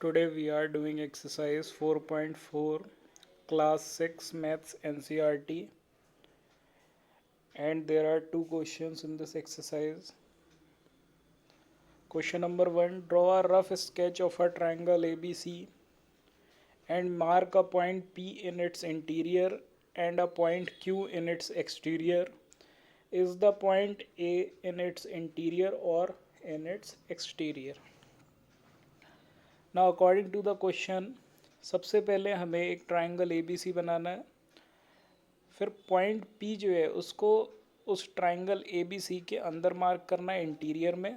Today we are doing exercise 4.4 class 6 maths NCERT, and there are two questions in this exercise. Question number 1, draw a rough sketch of a triangle ABC and mark a point P in its interior and a point Q in its exterior. Is the point A in its interior or in its exterior? Now according to the question सबसे पहले हमें एक triangle ABC बनाना है। फिर point P जो है उसको उस ट्राइंगल ABC के अंदर मार्क करना है इंटीरियर में।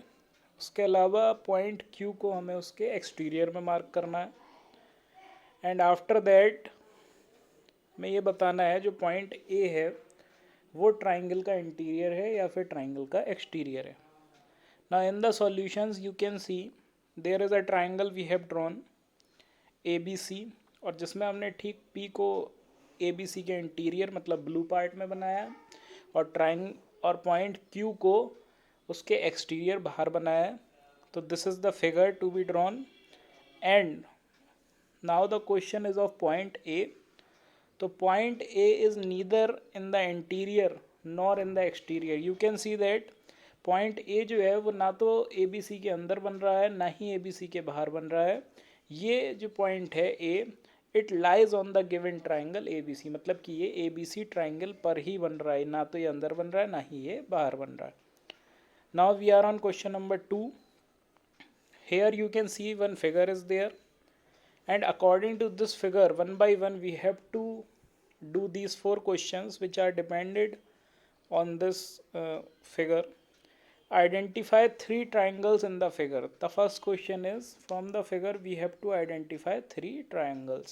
उसके अलावा पॉइंट Q को हमें उसके एक्सटीरियर में मार्क करना है। एंड आफ्टर दैट हमें ये बताना है जो पॉइंट A है वो ट्राइंगल का इंटीरियर है या फिर ट्राइंगल का एक्सटीरियर है। Now in the solutions you can see there is a triangle we have drawn ABC, और जिसमें हमने ठीक P को ABC के इंटीरियर मतलब ब्लू पार्ट में बनाया और पॉइंट Q को उसके एक्सटीरियर बाहर बनाया है। तो this is the figure to be drawn. And now the question is of point A। तो point A is neither in the interior nor in the exterior. You can see that point A जो है वो ना तो ABC के अंदर बन रहा है ना ही ABC के बाहर बन रहा है। ये जो पॉइंट है A, it lies on the given triangle ABC, मतलब कि ये ABC ट्राइंगल पर ही बन रहा है, ना तो ये अंदर बन रहा है ना ही ये बाहर बन रहा है। Now we are on question number 2। Here you can see one figure is there, and according to this figure one by one we have to do these 4 questions which are depended on this figure. Identify 3 triangles in the figure. The first question is, from the figure we have to identify 3 triangles.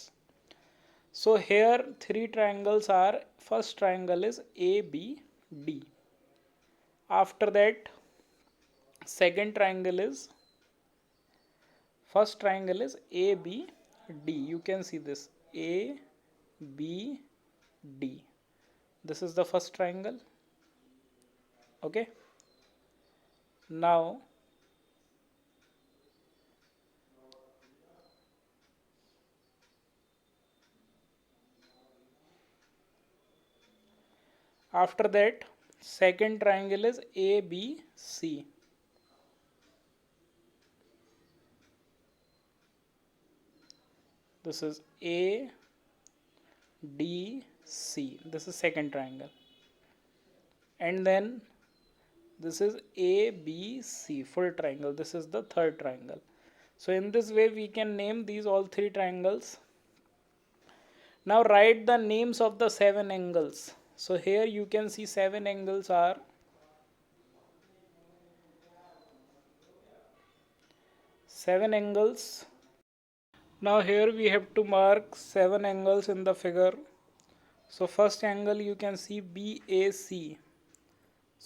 So here 3 triangles are, first triangle is ABD. After that second triangle is, first triangle is ABD. You can see this ABD. This is the first triangle. Okay. Now after that second triangle is ABC. This is ADC. This is second triangle. And then this is ABC, full triangle. This is the third triangle. So in this way we can name these all 3 triangles. Now write the names of the 7 angles. So here you can see 7 angles are Now here we have to mark 7 angles in the figure. So first angle you can see BAC.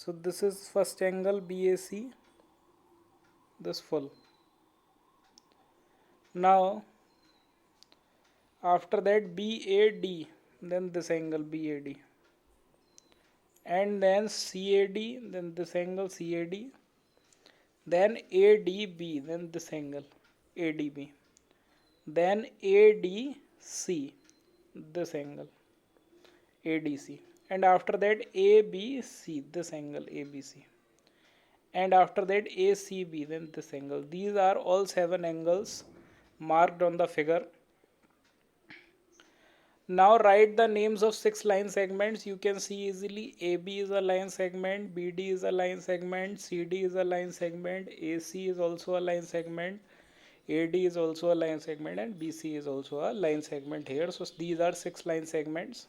So this is first angle BAC, this full. Now after that BAD, then this angle BAD, and then CAD, then this angle CAD, then ADB, then this angle ADB, then ADC, this angle ADC, and after that ABC, this angle ABC, and after that ACB, then this angle. These are all 7 angles marked on the figure. Now write the names of 6 line segments. You can see easily AB is a line segment, BD is a line segment, CD is a line segment, AC is also a line segment, AD is also a line segment, and BC is also a line segment here. So these are 6 line segments.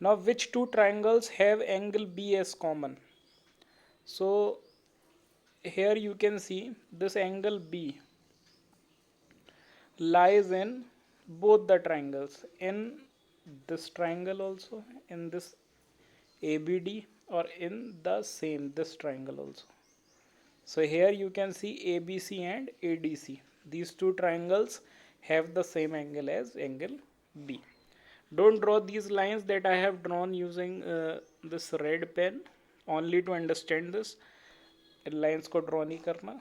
Now which 2 triangles have angle B as common? So here you can see this angle B lies in both the triangles, in this triangle also, in this ABD, or in the same this triangle also. So here you can see ABC and ADC. These 2 triangles have the same angle as angle B. Don't draw these lines that I have drawn using this red pen, only to understand this. Lines को draw नहीं करना.